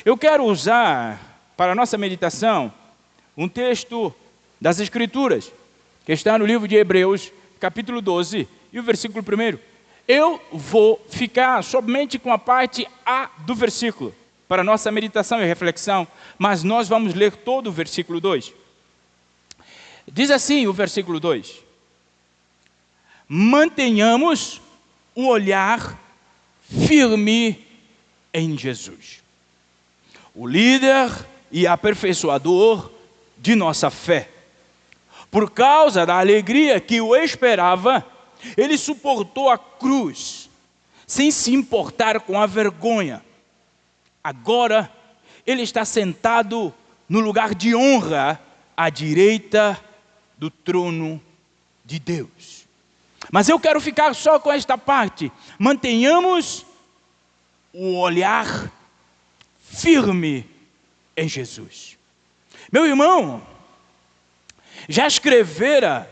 Eu quero usar para a nossa meditação um texto das Escrituras, que está no livro de Hebreus, capítulo 12, e o versículo 1. Eu vou ficar somente com a parte A do versículo, para a nossa meditação e reflexão, mas nós vamos ler todo o versículo 2. Diz assim o versículo 2: mantenhamos o olhar firme em Jesus, o líder e aperfeiçoador de nossa fé. Por causa da alegria que o esperava, ele suportou a cruz, sem se importar com a vergonha. Agora, ele está sentado no lugar de honra, à direita do trono de Deus. Mas eu quero ficar só com esta parte. Mantenhamos o olhar firme em Jesus. Meu irmão, já escrevera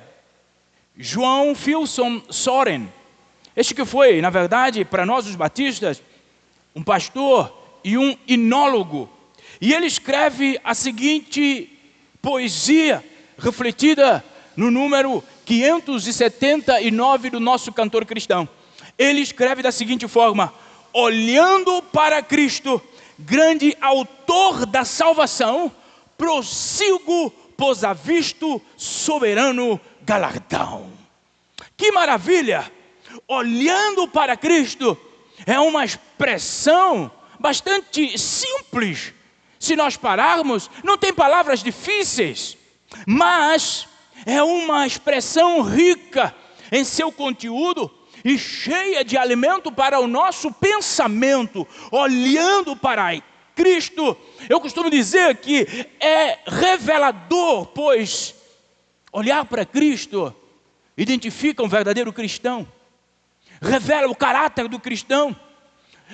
João Filson Soren, este que foi, na verdade, para nós os batistas, um pastor e um inólogo. E ele escreve a seguinte poesia, refletida no número 579 do nosso cantor cristão. Ele escreve da seguinte forma: olhando para Cristo, grande autor da salvação, prossigo, pois avisto soberano galardão. Que maravilha! Olhando para Cristo é uma expressão bastante simples. Se nós pararmos, não tem palavras difíceis, mas é uma expressão rica em seu conteúdo e cheia de alimento para o nosso pensamento. Olhando para Cristo, eu costumo dizer que é revelador, pois olhar para Cristo identifica um verdadeiro cristão, revela o caráter do cristão.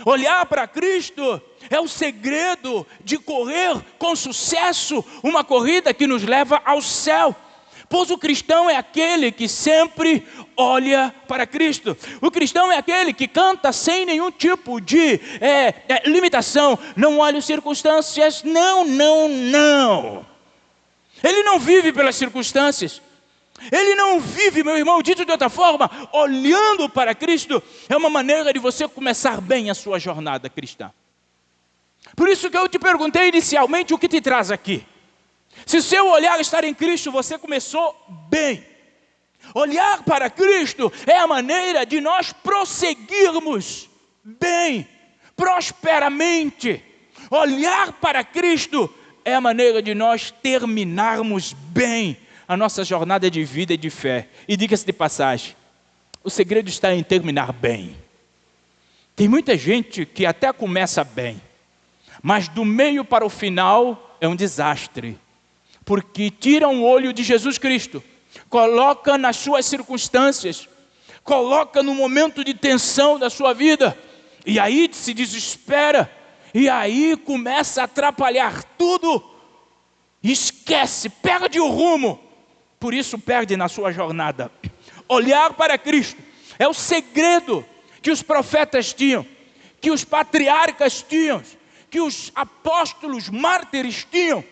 Olhar para Cristo é o segredo de correr com sucesso uma corrida que nos leva ao céu. Pois o cristão é aquele que sempre olha para Cristo. O cristão é aquele que canta sem nenhum tipo de limitação. Não olha as circunstâncias, não. Ele não vive pelas circunstâncias. Ele não vive, meu irmão, dito de outra forma, olhando para Cristo, é uma maneira de você começar bem a sua jornada cristã. Por isso que eu te perguntei inicialmente o que te traz aqui. Se seu olhar estar em Cristo, você começou bem. Olhar para Cristo é a maneira de nós prosseguirmos bem, prosperamente. Olhar para Cristo é a maneira de nós terminarmos bem a nossa jornada de vida e de fé. E diga-se de passagem, o segredo está em terminar bem. Tem muita gente que até começa bem, mas do meio para o final é um desastre. Porque tira o olho de Jesus Cristo, coloca nas suas circunstâncias, coloca no momento de tensão da sua vida, e aí se desespera, e aí começa a atrapalhar tudo, esquece, perde o rumo, por isso perde na sua jornada. Olhar para Cristo é o segredo que os profetas tinham, que os patriarcas tinham, que os apóstolos mártires tinham.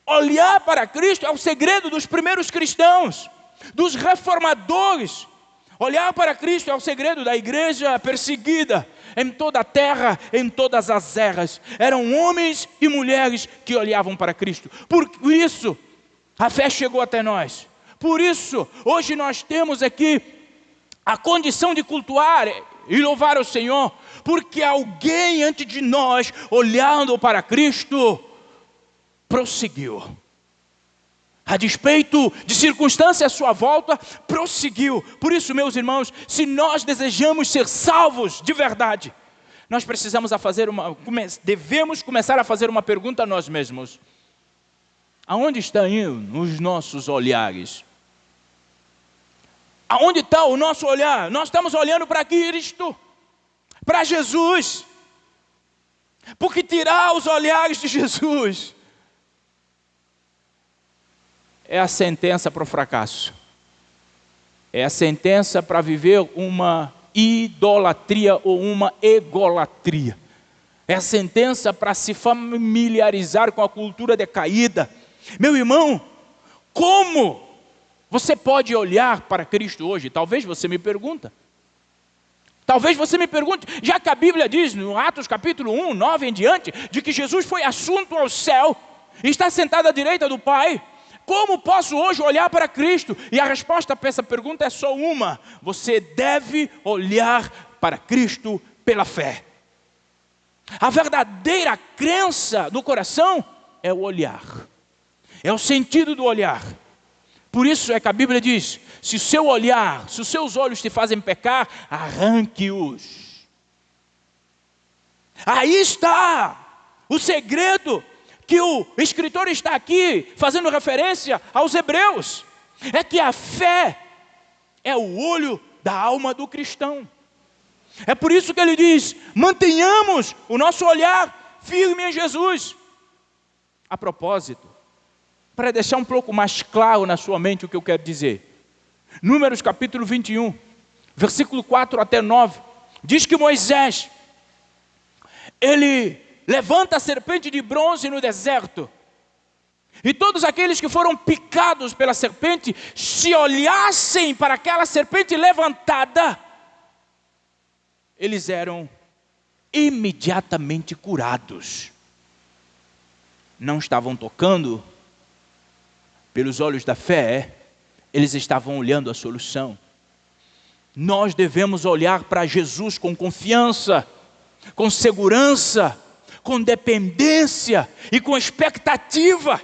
Olhar para Cristo é o segredo dos primeiros cristãos, dos reformadores. Olhar para Cristo é o segredo da igreja perseguida em toda a terra, em todas as eras. Eram homens e mulheres que olhavam para Cristo. Por isso, a fé chegou até nós. Por isso, hoje nós temos aqui a condição de cultuar e louvar o Senhor, porque alguém antes de nós, olhando para Cristo, prosseguiu. A despeito de circunstâncias à sua volta, prosseguiu. Por isso, meus irmãos, se nós desejamos ser salvos de verdade, nós devemos começar a fazer uma pergunta a nós mesmos. Aonde estão indo os nossos olhares? Aonde está o nosso olhar? Nós estamos olhando para Cristo, para Jesus. Porque tirar os olhares de Jesus é a sentença para o fracasso. É a sentença para viver uma idolatria ou uma egolatria. É a sentença para se familiarizar com a cultura decaída. Meu irmão, como você pode olhar para Cristo hoje? Talvez você me pergunta. Talvez você me pergunte, já que a Bíblia diz, no Atos capítulo 1, 9 em diante, de que Jesus foi assunto ao céu, e está sentado à direita do Pai, como posso hoje olhar para Cristo? E a resposta para essa pergunta é só uma: você deve olhar para Cristo pela fé. A verdadeira crença do coração é o olhar, é o sentido do olhar. Por isso é que a Bíblia diz, se o seu olhar, se os seus olhos te fazem pecar, arranque-os. Aí está o segredo que o escritor está aqui fazendo referência aos hebreus. É que a fé é o olho da alma do cristão. É por isso que ele diz, mantenhamos o nosso olhar firme em Jesus. A propósito, para deixar um pouco mais claro na sua mente o que eu quero dizer. Números capítulo 21, versículo 4 até 9, diz que Moisés, ele levanta a serpente de bronze no deserto, e todos aqueles que foram picados pela serpente, se olhassem para aquela serpente levantada, eles eram imediatamente curados. Não estavam tocando pelos olhos da fé, eles estavam olhando a solução. Nós devemos olhar para Jesus com confiança, com segurança, com dependência e com expectativa.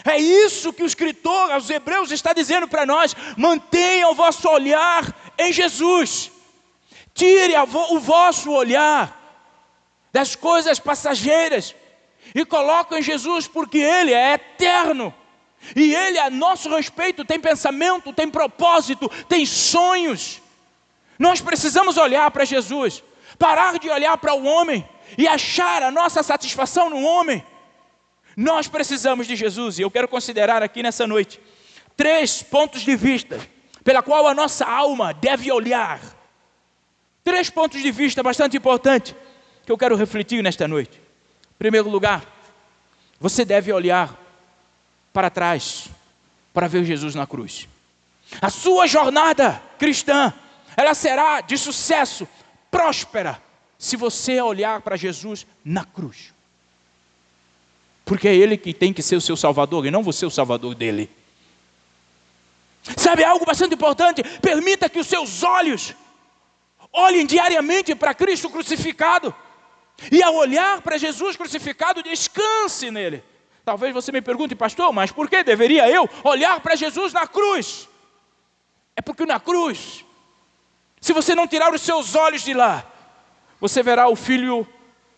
É isso que o escritor aos Hebreus está dizendo para nós: mantenham o vosso olhar em Jesus. Tire o vosso olhar das coisas passageiras e coloquem em Jesus, porque Ele é eterno. E Ele a nosso respeito tem pensamento, tem propósito, tem sonhos. Nós precisamos olhar para Jesus, parar de olhar para o homem e achar a nossa satisfação no homem. Nós precisamos de Jesus, e eu quero considerar aqui nessa noite 3 pontos de vista pela qual a nossa alma deve olhar. 3 pontos de vista bastante importantes que eu quero refletir nesta noite. Em primeiro lugar, você deve olhar para trás para ver Jesus na cruz. A sua jornada cristã, ela será de sucesso, próspera, se você olhar para Jesus na cruz. Porque é Ele que tem que ser o seu Salvador e não você o Salvador dele. Sabe algo bastante importante? Permita que os seus olhos olhem diariamente para Cristo crucificado. E ao olhar para Jesus crucificado, descanse nele. Talvez você me pergunte, pastor, mas por que deveria eu olhar para Jesus na cruz? É porque na cruz, se você não tirar os seus olhos de lá, você verá o Filho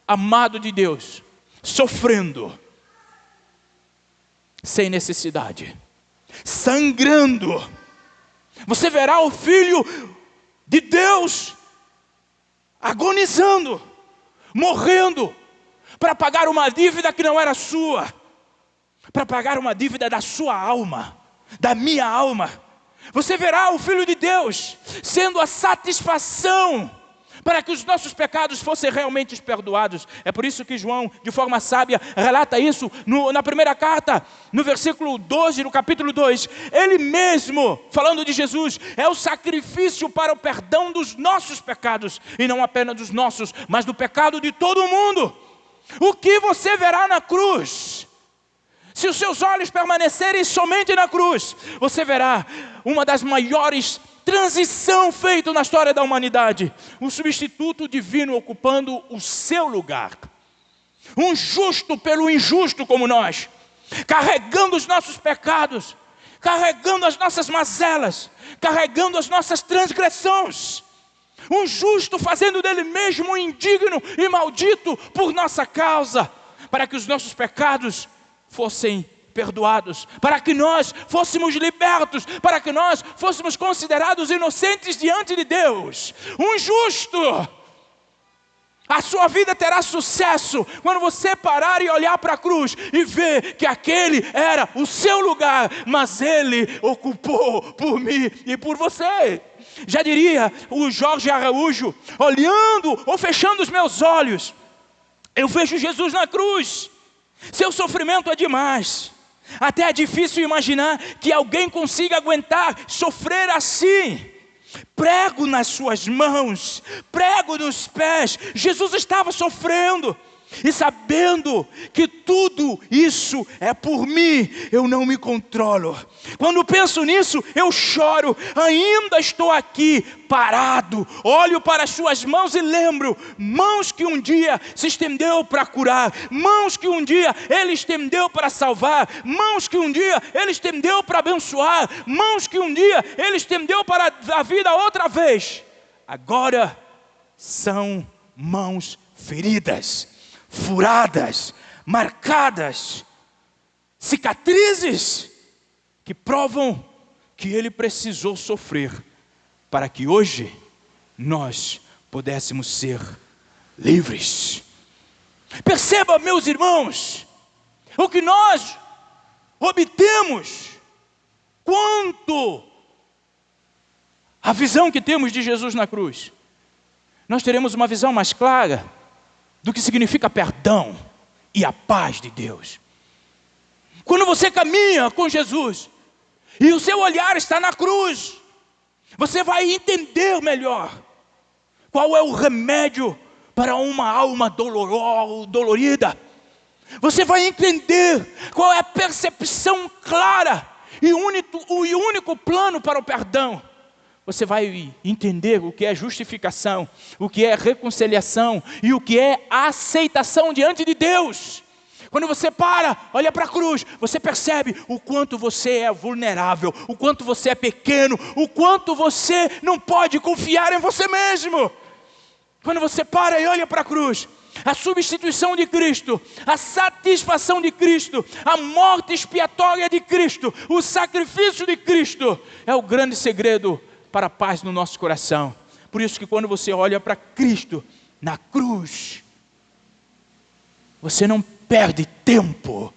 amado de Deus sofrendo, sem necessidade, sangrando. Você verá o Filho de Deus agonizando, morrendo, para pagar uma dívida que não era sua, para pagar uma dívida da sua alma, da minha alma. Você verá o Filho de Deus sendo a satisfação para que os nossos pecados fossem realmente perdoados. É por isso que João, de forma sábia, relata isso na primeira carta, no versículo 12, no capítulo 2. Ele mesmo, falando de Jesus, é o sacrifício para o perdão dos nossos pecados, e não apenas dos nossos, mas do pecado de todo mundo. O que você verá na cruz? Se os seus olhos permanecerem somente na cruz, você verá uma das maiores transição feita na história da humanidade. Um substituto divino ocupando o seu lugar. Um justo pelo injusto como nós, carregando os nossos pecados, carregando as nossas mazelas, carregando as nossas transgressões. Um justo fazendo dele mesmo um indigno e maldito por nossa causa, para que os nossos pecados fossem perdoados, para que nós fôssemos libertos, para que nós fôssemos considerados inocentes diante de Deus. Um justo. A sua vida terá sucesso quando você parar e olhar para a cruz e ver que aquele era o seu lugar, mas Ele ocupou por mim e por você. Já diria o Jorge Araújo, olhando ou fechando os meus olhos, Eu vejo Jesus na cruz. Seu sofrimento é demais. Até é difícil imaginar que alguém consiga aguentar sofrer assim. Prego nas suas mãos, prego nos pés. Jesus estava sofrendo. E sabendo que tudo isso é por mim, eu não me controlo. Quando penso nisso, eu choro. Ainda estou aqui, parado. Olho para as suas mãos e lembro. Mãos que um dia se estendeu para curar. Mãos que um dia Ele estendeu para salvar. Mãos que um dia Ele estendeu para abençoar. Mãos que um dia Ele estendeu para dar a vida outra vez. Agora são mãos feridas, furadas, marcadas, cicatrizes que provam que Ele precisou sofrer para que hoje nós pudéssemos ser livres. Perceba, meus irmãos, o que nós obtemos quanto à visão que temos de Jesus na cruz. Nós teremos uma visão mais clara do que significa perdão e a paz de Deus. Quando você caminha com Jesus e o seu olhar está na cruz, você vai entender melhor qual é o remédio para uma alma dolorida. Você vai entender qual é a percepção clara e único plano para o perdão. Você vai entender o que é justificação, o que é reconciliação e o que é aceitação diante de Deus. Quando você olha para a cruz, você percebe o quanto você é vulnerável, o quanto você é pequeno, o quanto você não pode confiar em você mesmo. Quando você e olha para a cruz, a substituição de Cristo, a satisfação de Cristo, a morte expiatória de Cristo, o sacrifício de Cristo, é o grande segredo para a paz no nosso coração. Por isso que quando você olha para Cristo na cruz, você não perde tempo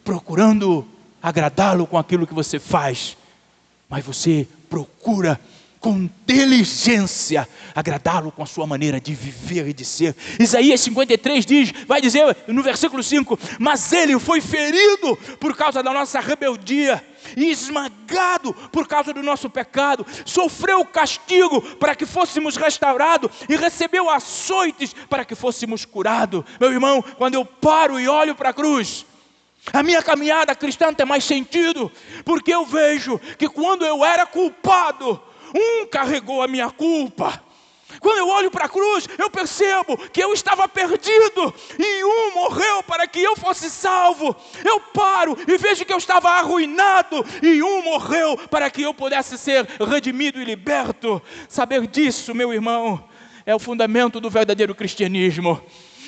procurando agradá-lo com aquilo que você faz, mas você procura com diligência agradá-lo com a sua maneira de viver e de ser. Isaías 53 vai dizer no versículo 5, mas Ele foi ferido por causa da nossa rebeldia e esmagado por causa do nosso pecado, sofreu o castigo para que fôssemos restaurados e recebeu açoites para que fôssemos curados. Meu irmão, quando eu paro e olho para a cruz, a minha caminhada cristã tem mais sentido, porque eu vejo que quando eu era culpado, carregou a minha culpa. Quando eu olho para a cruz, eu percebo que eu estava perdido e morreu para que eu fosse salvo. Eu paro e vejo que eu estava arruinado e morreu para que eu pudesse ser redimido e liberto. Saber disso, meu irmão, é o fundamento do verdadeiro cristianismo.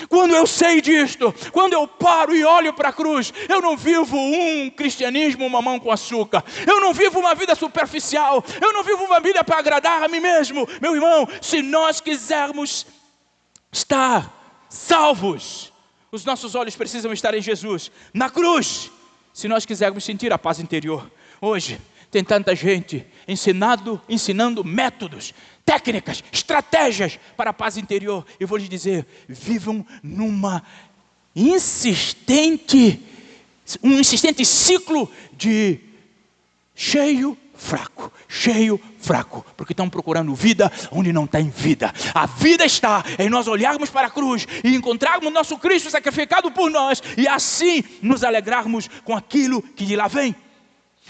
Quando eu sei disto, quando eu paro e olho para a cruz, eu não vivo um cristianismo mamão com açúcar. Eu não vivo uma vida superficial. Eu não vivo uma vida para agradar a mim mesmo. Meu irmão, se nós quisermos estar salvos, os nossos olhos precisam estar em Jesus, na cruz. Se nós quisermos sentir a paz interior. Hoje tem tanta gente ensinando métodos, técnicas, estratégias para a paz interior. Eu vou lhes dizer, vivam um insistente ciclo de cheio, fraco, porque estão procurando vida onde não tem vida. A vida está em nós olharmos para a cruz e encontrarmos nosso Cristo sacrificado por nós e assim nos alegrarmos com aquilo que de lá vem.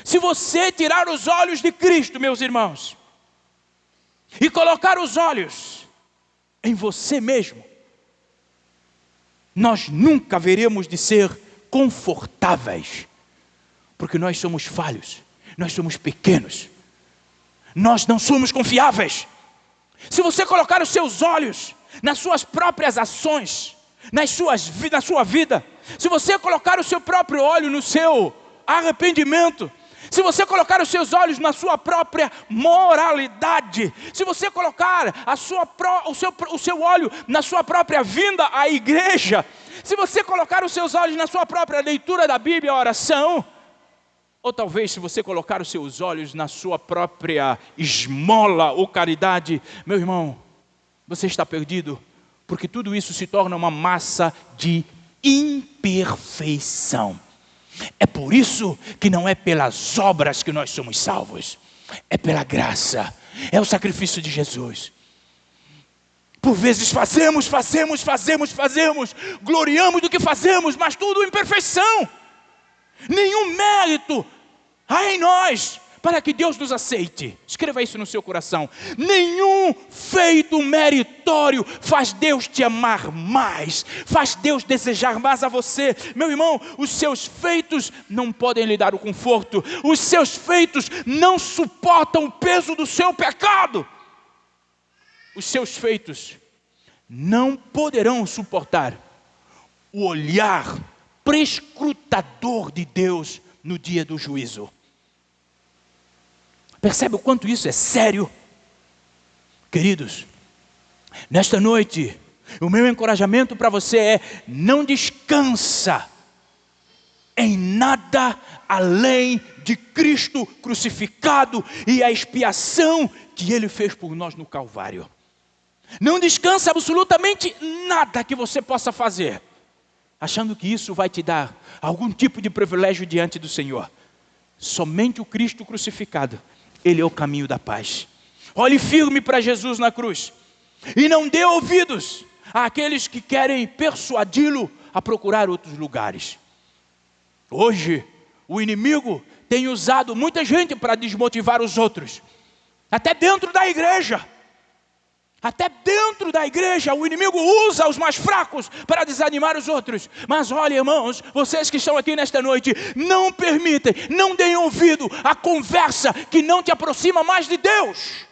Se você tirar os olhos de Cristo, meus irmãos, e colocar os olhos em você mesmo, nós nunca veremos de ser confortáveis, porque nós somos falhos, nós somos pequenos, nós não somos confiáveis. Se você colocar os seus olhos nas suas próprias ações, na sua vida, se você colocar o seu próprio olho no seu arrependimento, se você colocar os seus olhos na sua própria moralidade, se você colocar o seu olho na sua própria vinda à igreja, se você colocar os seus olhos na sua própria leitura da Bíblia, a oração, ou talvez se você colocar os seus olhos na sua própria esmola ou caridade, meu irmão, você está perdido, porque tudo isso se torna uma massa de imperfeição. É por isso que não é pelas obras que nós somos salvos, é pela graça, é o sacrifício de Jesus. Por vezes fazemos, gloriamos do que fazemos, mas tudo imperfeição. Nenhum mérito há em nós para que Deus nos aceite. Escreva isso no seu coração. Nenhum feito meritório faz Deus te amar mais, faz Deus desejar mais a você. Meu irmão, os seus feitos não podem lhe dar o conforto, os seus feitos não suportam o peso do seu pecado. Os seus feitos não poderão suportar o olhar prescrutador de Deus no dia do juízo. Percebe o quanto isso é sério? Queridos, nesta noite, o meu encorajamento para você é: não descansa em nada além de Cristo crucificado e a expiação que Ele fez por nós no Calvário. Não descansa absolutamente nada que você possa fazer, achando que isso vai te dar algum tipo de privilégio diante do Senhor. Somente o Cristo crucificado, Ele é o caminho da paz. Olhe firme para Jesus na cruz e não dê ouvidos àqueles que querem persuadi-lo a procurar outros lugares. Hoje, o inimigo tem usado muita gente para desmotivar os outros, até dentro da igreja. Até dentro da igreja, o inimigo usa os mais fracos para desanimar os outros. Mas olha, irmãos, vocês que estão aqui nesta noite, não permitem, não deem ouvido à conversa que não te aproxima mais de Deus.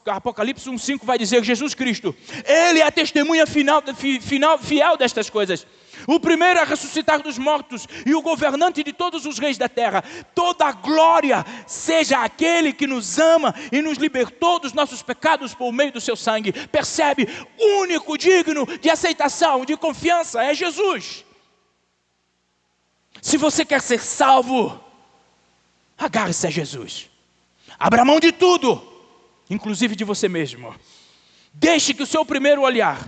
Apocalipse 1:5 vai dizer: Jesus Cristo, Ele é a testemunha fiel destas coisas. O primeiro a ressuscitar dos mortos e o governante de todos os reis da terra. Toda a glória seja aquele que nos ama e nos libertou dos nossos pecados por meio do seu sangue. Percebe? O único digno de aceitação, de confiança é Jesus. Se você quer ser salvo, agarre-se a Jesus. Abra mão de tudo, inclusive de você mesmo. Deixe que o seu primeiro olhar,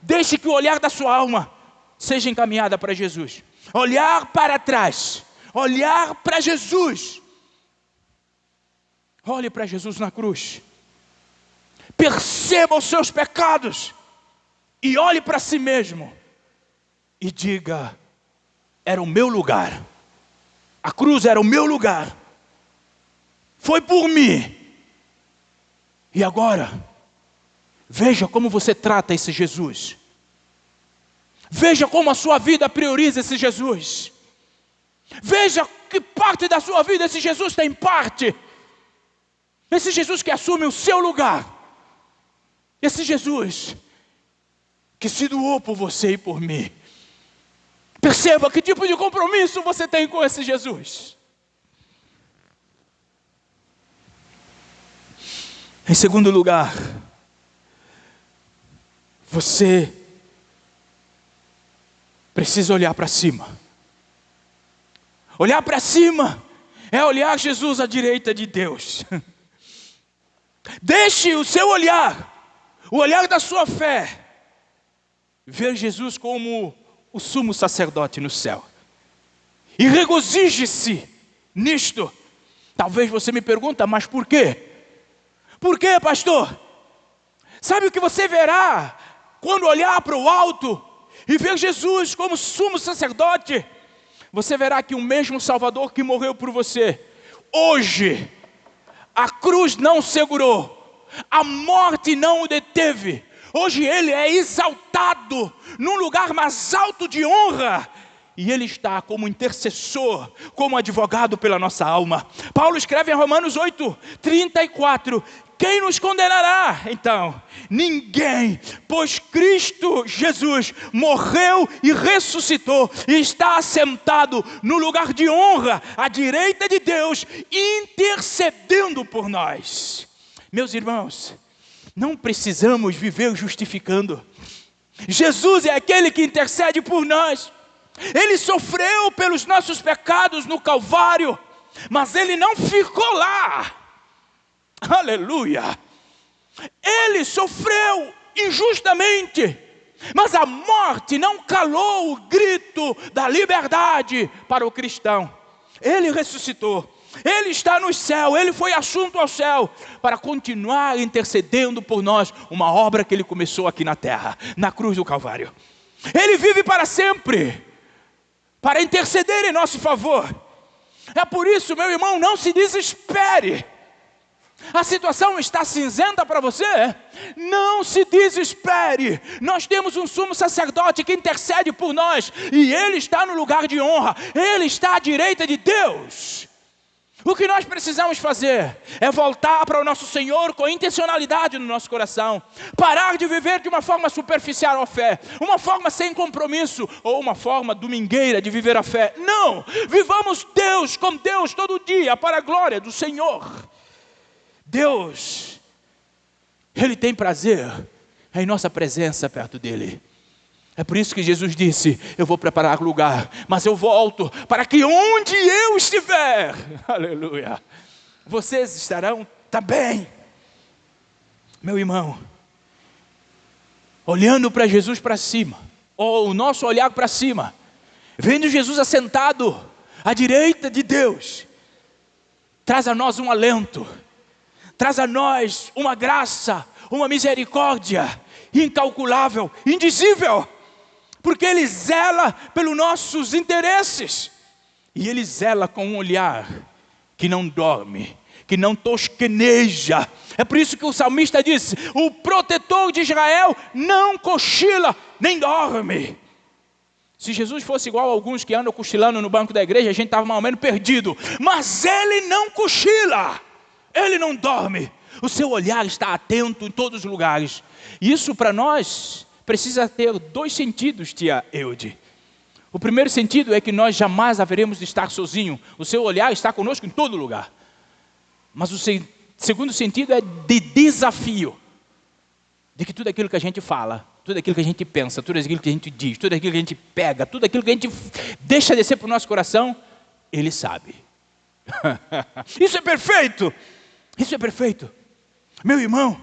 deixe que o olhar da sua alma seja encaminhada para Jesus. Olhar para trás, olhar para Jesus. Olhe para Jesus na cruz. Perceba os seus pecados e olhe para si mesmo e diga: era o meu lugar. A cruz era o meu lugar. Foi por mim. E agora, veja como você trata esse Jesus. Veja como a sua vida prioriza esse Jesus. Veja que parte da sua vida esse Jesus tem parte. Esse Jesus que assume o seu lugar. Esse Jesus que se doou por você e por mim. Perceba que tipo de compromisso você tem com esse Jesus. Em segundo lugar, você precisa olhar para cima. Olhar para cima é olhar Jesus à direita de Deus. Deixe o seu olhar, o olhar da sua fé, ver Jesus como o sumo sacerdote no céu. E regozije-se nisto. Talvez você me pergunte: mas por quê? Por quê, pastor? Sabe o que você verá quando olhar para o alto e ver Jesus como sumo sacerdote? Você verá que o mesmo Salvador que morreu por você, hoje, a cruz não segurou, a morte não o deteve. Hoje Ele é exaltado num lugar mais alto de honra. E Ele está como intercessor, como advogado pela nossa alma. Paulo escreve em Romanos 8:34. Quem nos condenará? Então, ninguém, pois Cristo Jesus morreu e ressuscitou e está assentado no lugar de honra, à direita de Deus, intercedendo por nós. Meus irmãos, não precisamos viver justificando. Jesus é aquele que intercede por nós. Ele sofreu pelos nossos pecados no Calvário, mas Ele não ficou lá. Aleluia! Ele sofreu injustamente. Mas a morte não calou o grito da liberdade para o cristão. Ele ressuscitou. Ele está no céu, Ele foi assunto ao céu para continuar intercedendo por nós, uma obra que Ele começou aqui na terra, na cruz do Calvário. Ele vive para sempre, para interceder em nosso favor. É por isso, meu irmão, não se desespere. A situação está cinzenta para você? Não se desespere. Nós temos um sumo sacerdote que intercede por nós, e Ele está no lugar de honra, Ele está à direita de Deus. O que nós precisamos fazer é voltar para o nosso Senhor com intencionalidade no nosso coração. Parar de viver de uma forma superficial a fé, uma forma sem compromisso, ou uma forma domingueira de viver a fé. Não! Vivamos Deus com Deus todo dia, para a glória do Senhor. Deus, Ele tem prazer em nossa presença perto dEle. É por isso que Jesus disse, eu vou preparar lugar, mas eu volto para que onde eu estiver, aleluia, vocês estarão também. Meu irmão, olhando para Jesus para cima, ou o nosso olhar para cima, vendo Jesus assentado à direita de Deus, traz a nós um alento, traz a nós uma graça, uma misericórdia incalculável, indizível. Porque Ele zela pelos nossos interesses. E Ele zela com um olhar que não dorme, que não tosqueneja. É por isso que o salmista disse, o protetor de Israel não cochila, nem dorme. Se Jesus fosse igual a alguns que andam cochilando no banco da igreja, a gente estava mais ou menos perdido. Mas Ele não cochila, Ele não dorme. O seu olhar está atento em todos os lugares. E isso para nós precisa ter dois sentidos, tia Eude. O primeiro sentido é que nós jamais haveremos de estar sozinhos. O seu olhar está conosco em todo lugar. Mas o segundo sentido é de desafio. De que tudo aquilo que a gente fala, tudo aquilo que a gente pensa, tudo aquilo que a gente diz, tudo aquilo que a gente pega, tudo aquilo que a gente deixa descer para o nosso coração, Ele sabe. Isso é perfeito. Isso é perfeito. Meu irmão,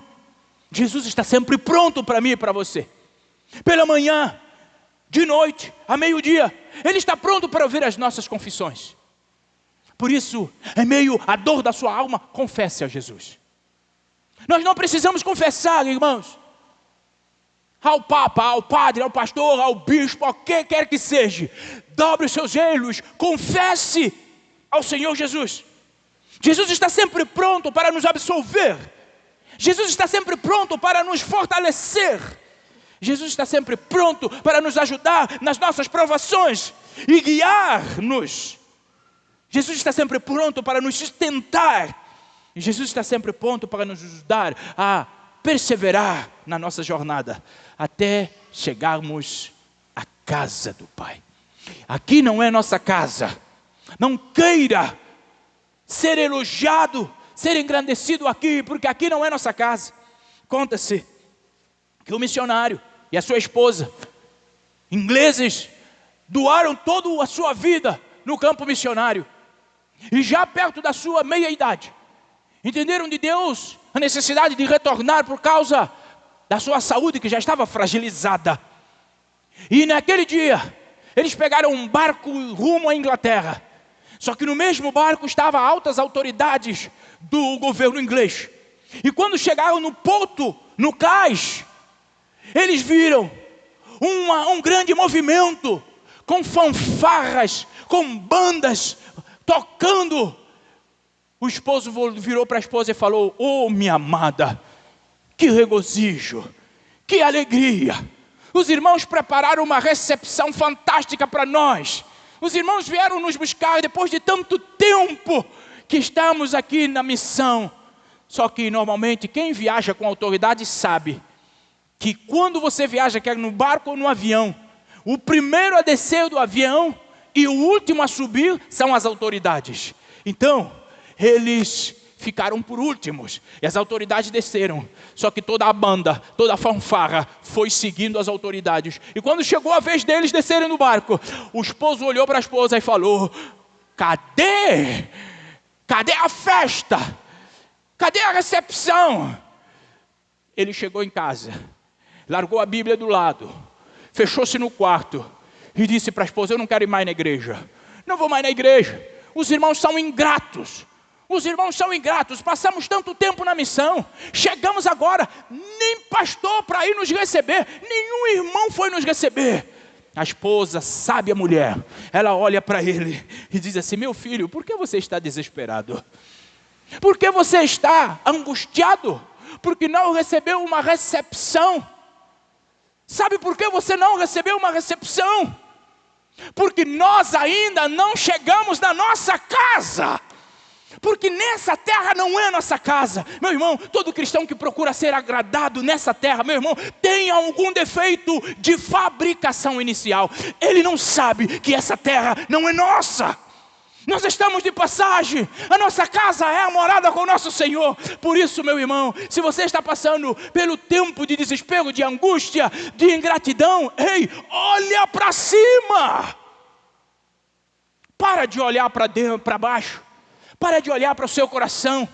Jesus está sempre pronto para mim e para você. Pela manhã, de noite, a meio-dia, Ele está pronto para ouvir as nossas confissões. Por isso, em meio à dor da sua alma, confesse a Jesus. Nós não precisamos confessar, irmãos, ao Papa, ao Padre, ao Pastor, ao Bispo, a quem quer que seja. Dobre os seus joelhos, confesse ao Senhor Jesus. Jesus está sempre pronto para nos absolver. Jesus está sempre pronto para nos fortalecer. Jesus está sempre pronto para nos ajudar nas nossas provações e guiar-nos. Jesus está sempre pronto para nos sustentar. E Jesus está sempre pronto para nos ajudar a perseverar na nossa jornada até chegarmos à casa do Pai. Aqui não é nossa casa. Não queira ser elogiado, ser engrandecido aqui, porque aqui não é nossa casa. Conta-se que o missionário e a sua esposa, ingleses, doaram toda a sua vida no campo missionário. E já perto da sua meia-idade, entenderam de Deus a necessidade de retornar por causa da sua saúde que já estava fragilizada. E naquele dia, eles pegaram um barco rumo à Inglaterra. Só que no mesmo barco estavam altas autoridades do governo inglês. E quando chegaram no porto, no cais, eles viram um grande movimento, com fanfarras, com bandas, tocando. O esposo virou para a esposa e falou, oh minha amada, que regozijo, que alegria. Os irmãos prepararam uma recepção fantástica para nós. Os irmãos vieram nos buscar depois de tanto tempo que estamos aqui na missão. Só que normalmente quem viaja com autoridade sabe que quando você viaja, quer no barco ou no avião, o primeiro a descer do avião e o último a subir são as autoridades. Então, eles ficaram por últimos e as autoridades desceram. Só que toda a banda, toda a fanfarra foi seguindo as autoridades. E quando chegou a vez deles descerem no barco, o esposo olhou para a esposa e falou, cadê? Cadê a festa? Cadê a recepção? Ele chegou em casa largou a Bíblia do lado, fechou-se no quarto e disse para a esposa: eu não quero ir mais na igreja. Não vou mais na igreja. Os irmãos são ingratos. Os irmãos são ingratos. Passamos tanto tempo na missão. Chegamos agora, nem pastor para ir nos receber. Nenhum irmão foi nos receber. A esposa, sábia mulher, ela olha para ele e diz assim: meu filho, por que você está desesperado? Por que você está angustiado? Porque não recebeu uma recepção. Sabe por que você não recebeu uma recepção? Porque nós ainda não chegamos na nossa casa. Porque nessa terra não é nossa casa. Meu irmão, todo cristão que procura ser agradado nessa terra, meu irmão, tem algum defeito de fabricação inicial. Ele não sabe que essa terra não é nossa. Nós estamos de passagem. A nossa casa é a morada com o nosso Senhor. Por isso, meu irmão, se você está passando pelo tempo de desespero, de angústia, de ingratidão, ei, olha para cima. Para de olhar para dentro, para baixo. Para de olhar para o seu coração.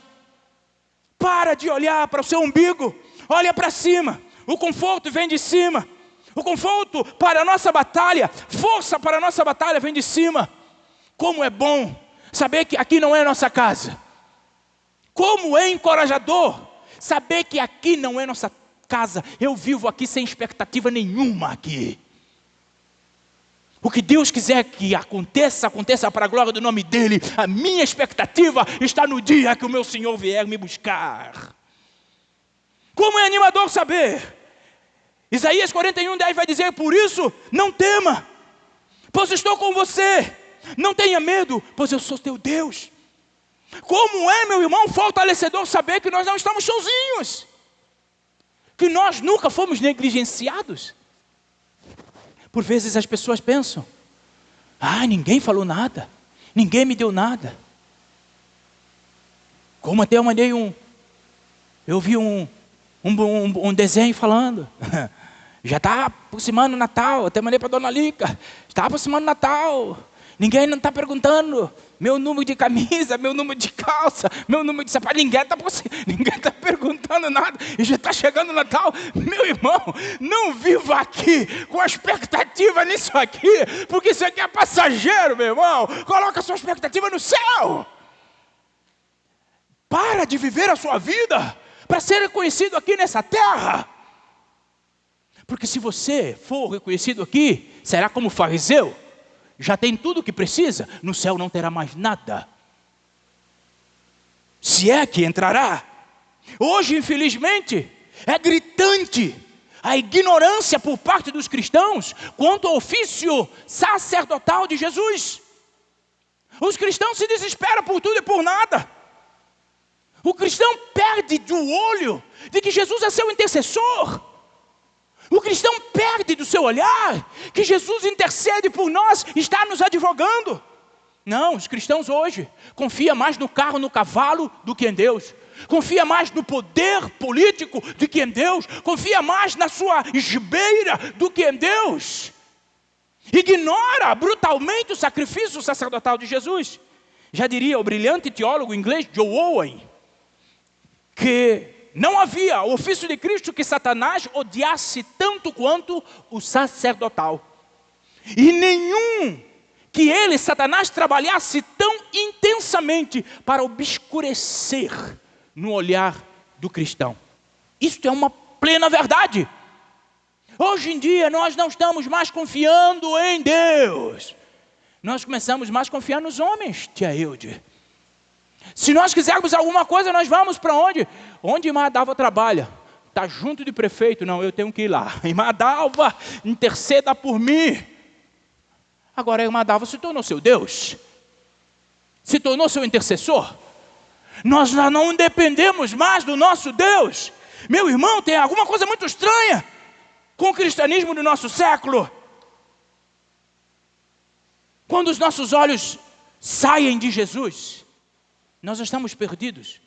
Para de olhar para o seu umbigo. Olha para cima. O conforto vem de cima. O conforto para a nossa batalha, força para a nossa batalha vem de cima. Como é bom saber que aqui não é nossa casa. Como é encorajador saber que aqui não é nossa casa. Eu vivo aqui sem expectativa nenhuma aqui. O que Deus quiser que aconteça, aconteça para a glória do nome dEle. A minha expectativa está no dia que o meu Senhor vier me buscar. Como é animador saber. Isaías 41:10 vai dizer: por isso não tema, pois estou com você. Não tenha medo, pois eu sou teu Deus. Como é, meu irmão, fortalecedor saber que nós não estamos sozinhos. Que nós nunca fomos negligenciados. Por vezes as pessoas pensam: ninguém falou nada, ninguém me deu nada. Como até eu mandei eu vi um desenho falando, já está aproximando o Natal, até mandei para a dona Lica, está aproximando o Natal, ninguém não está perguntando meu número de camisa, meu número de calça, meu número de sapato, ninguém está perguntando nada, e já está chegando o Natal. Meu irmão, não viva aqui com a expectativa nisso aqui, porque isso aqui é passageiro, meu irmão. Coloca a sua expectativa no céu. Para de viver a sua vida para ser reconhecido aqui nessa terra. Porque se você for reconhecido aqui, será como fariseu. Já tem tudo o que precisa, no céu não terá mais nada. Se é que entrará. Hoje, infelizmente, é gritante a ignorância por parte dos cristãos quanto ao ofício sacerdotal de Jesus. Os cristãos se desesperam por tudo e por nada. O cristão perde do olho de que Jesus é seu intercessor. O cristão perde do seu olhar que Jesus intercede por nós, está nos advogando. Não, os cristãos hoje confiam mais no carro, no cavalo do que em Deus. Confia mais no poder político do que em Deus. Confia mais na sua esbeira do que em Deus. Ignora brutalmente o sacrifício sacerdotal de Jesus. Já diria o brilhante teólogo inglês Joe Owen, que não havia o ofício de Cristo que Satanás odiasse tanto quanto o sacerdotal. E nenhum que ele, Satanás, trabalhasse tão intensamente para obscurecer no olhar do cristão. Isto é uma plena verdade. Hoje em dia nós não estamos mais confiando em Deus. Nós começamos mais a confiar nos homens, tia Eude. Se nós quisermos alguma coisa, nós vamos para onde? Onde irmã Dalva trabalha. Está junto de prefeito? Não, eu tenho que ir lá. Irmã Dalva, interceda por mim. Agora a irmã Dalva se tornou seu Deus. Se tornou seu intercessor. Nós já não dependemos mais do nosso Deus. Meu irmão, tem alguma coisa muito estranha com o cristianismo do nosso século. Quando os nossos olhos saem de Jesus, nós estamos perdidos.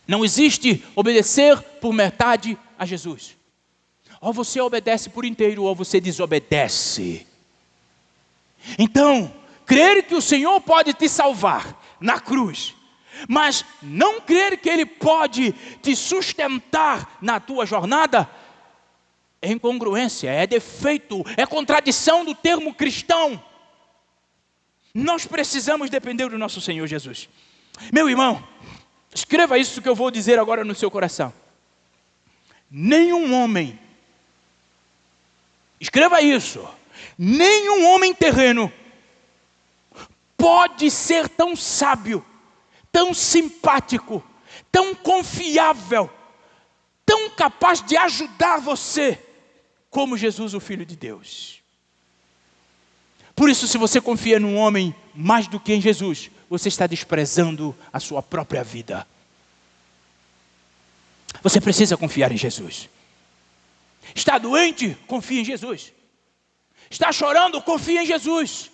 Não existe obedecer por metade a Jesus. Ou você obedece por inteiro, ou você desobedece. Então, crer que o Senhor pode te salvar na cruz, mas não crer que Ele pode te sustentar na tua jornada, é incongruência, é defeito, é contradição do termo cristão. Nós precisamos depender do nosso Senhor Jesus. Meu irmão, escreva isso que eu vou dizer agora no seu coração. Nenhum homem, escreva isso, nenhum homem terreno pode ser tão sábio, tão simpático, tão confiável, tão capaz de ajudar você, como Jesus, o Filho de Deus. Por isso, se você confia num homem mais do que em Jesus, você está desprezando a sua própria vida. Você precisa confiar em Jesus. Está doente? Confia em Jesus. Está chorando? Confia em Jesus.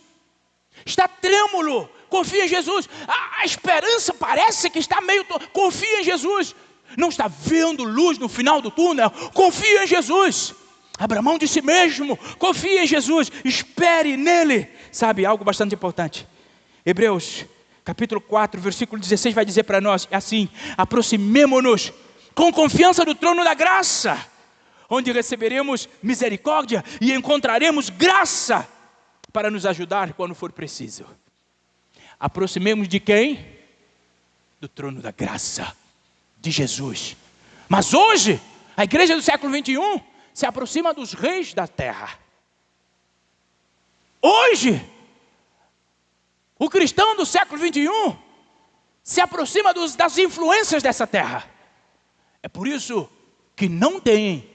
Está trêmulo? Confia em Jesus. A esperança parece que está meio... Confia em Jesus. Não está vendo luz no final do túnel? Confia em Jesus. Abra mão de si mesmo. Confia em Jesus. Espere nele. Sabe, algo bastante importante. Hebreus, capítulo 4, versículo 16 vai dizer para nós assim: aproximemo-nos com confiança do trono da graça, onde receberemos misericórdia e encontraremos graça para nos ajudar quando for preciso. Aproximemos de quem? Do trono da graça, de Jesus. Mas hoje, a igreja do século 21 se aproxima dos reis da terra. Hoje, o cristão do século 21 se aproxima das influências dessa terra. É por isso que não tem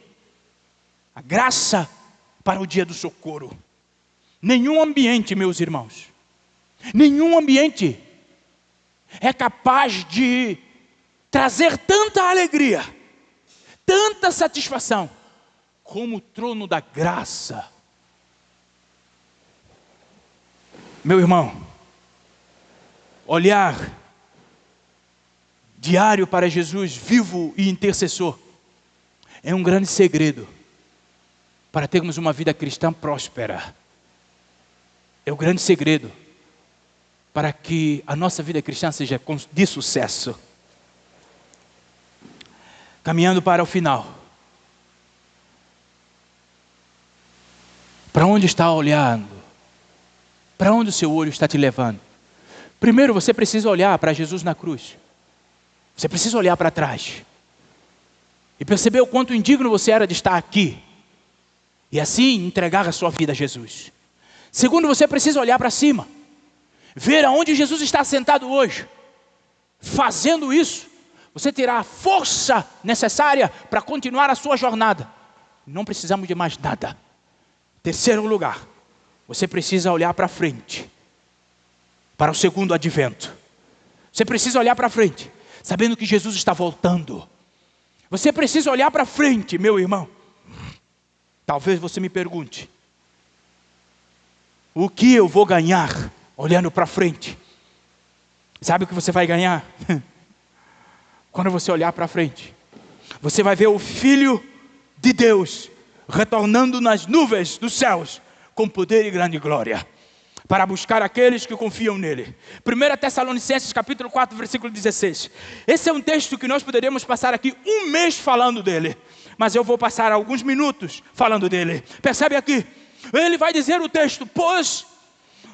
a graça para o dia do socorro. Nenhum ambiente, meus irmãos, nenhum ambiente é capaz de trazer tanta alegria, tanta satisfação, como o trono da graça. Meu irmão, olhar diário para Jesus, vivo e intercessor, é um grande segredo para termos uma vida cristã próspera. É o grande segredo para que a nossa vida cristã seja de sucesso. Caminhando para o final. Para onde está olhando? Para onde o seu olho está te levando? Primeiro você precisa olhar para Jesus na cruz. Você precisa olhar para trás. E perceber o quanto indigno você era de estar aqui. E assim entregar a sua vida a Jesus. Segundo, você precisa olhar para cima. Ver aonde Jesus está sentado hoje. Fazendo isso, você terá a força necessária para continuar a sua jornada. Não precisamos de mais nada. Terceiro lugar, você precisa olhar para frente. Para o segundo advento. Você precisa olhar para frente, sabendo que Jesus está voltando. Você precisa olhar para frente, meu irmão. Talvez você me pergunte: o que eu vou ganhar olhando para frente? Sabe o que você vai ganhar? Quando você olhar para frente, você vai ver o Filho de Deus retornando nas nuvens dos céus com poder e grande glória, para buscar aqueles que confiam nele. 1 Tessalonicenses capítulo 4, versículo 16. Esse é um texto que nós poderíamos passar aqui um mês falando dele, mas eu vou passar alguns minutos falando dele. Percebe aqui? Ele vai dizer o texto: pois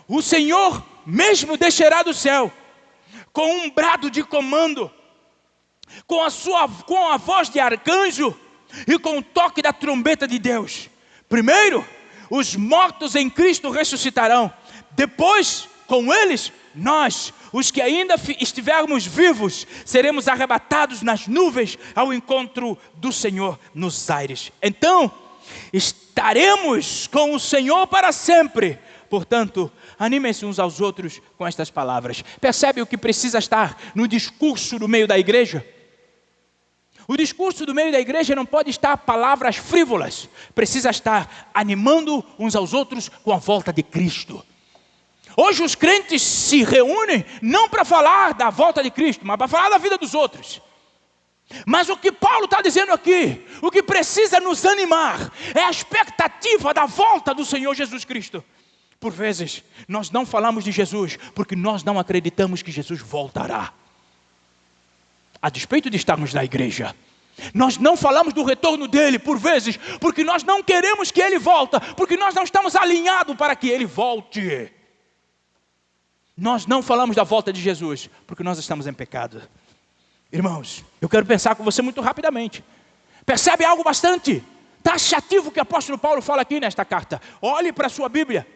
o Senhor mesmo descerá do céu com um brado de comando, com a voz de arcanjo e com o toque da trombeta de Deus. Primeiro, os mortos em Cristo ressuscitarão. Depois, com eles, nós, os que ainda estivermos vivos, seremos arrebatados nas nuvens ao encontro do Senhor nos aires. Então, estaremos com o Senhor para sempre. Portanto, animem-se uns aos outros com estas palavras. Percebe o que precisa estar no discurso do meio da igreja? O discurso do meio da igreja não pode estar palavras frívolas. Precisa estar animando uns aos outros com a volta de Cristo. Hoje os crentes se reúnem não para falar da volta de Cristo, mas para falar da vida dos outros. Mas o que Paulo está dizendo aqui, o que precisa nos animar, é a expectativa da volta do Senhor Jesus Cristo. Por vezes, nós não falamos de Jesus, porque nós não acreditamos que Jesus voltará. A despeito de estarmos na igreja, Nós não falamos do retorno dele, por vezes, porque nós não queremos que ele volte, porque nós não estamos alinhados para que ele volte. Nós não falamos da volta de Jesus, porque nós estamos em pecado. Irmãos, eu quero pensar com você muito rapidamente. Percebe algo bastante taxativo que o apóstolo Paulo fala aqui nesta carta? Olhe para a sua Bíblia.